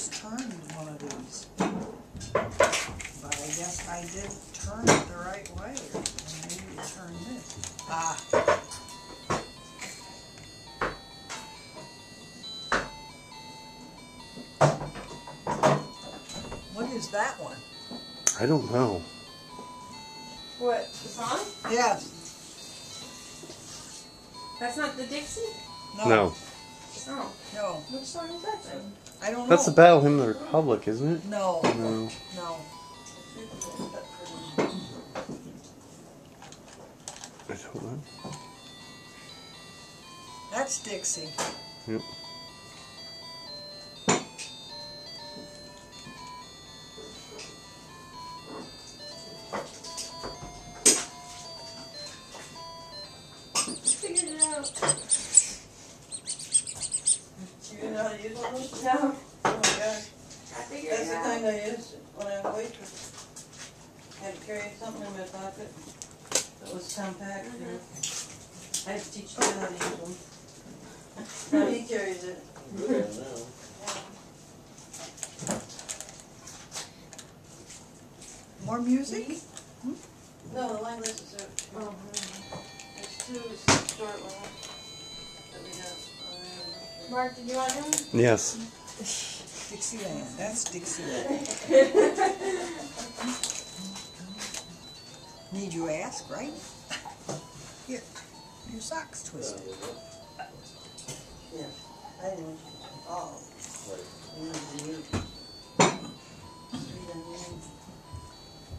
just turned one of these. But I guess I didn't turn it the right way. Or maybe you turn this. Ah. What is that one? I don't know. What, the song? Yes. That's not the Dixie? No. Oh. No. Which song is that then? I don't know. That's the Battle Hymn of the Republic, isn't it? No. No. No. I don't know. That's Dixie. Yep. Figured it out. You know how to use one of those? No. Oh my gosh. I figured That's it the out. kind I used when I was a waitress. I had to carry something in my pocket that was compact. You know. I had to teach him how to use them. Now he carries it. More music? No, the line list is Oh, there's two short ones that we got. Mark, did you want him? Yes. Dixieland. That's Dixieland. Need you ask, right? Here. Your socks twisted. Yeah. I didn't want you to fall. You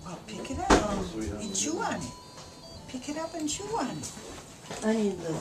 Well, pick it up and chew on it. Pick it up and chew on it. I need the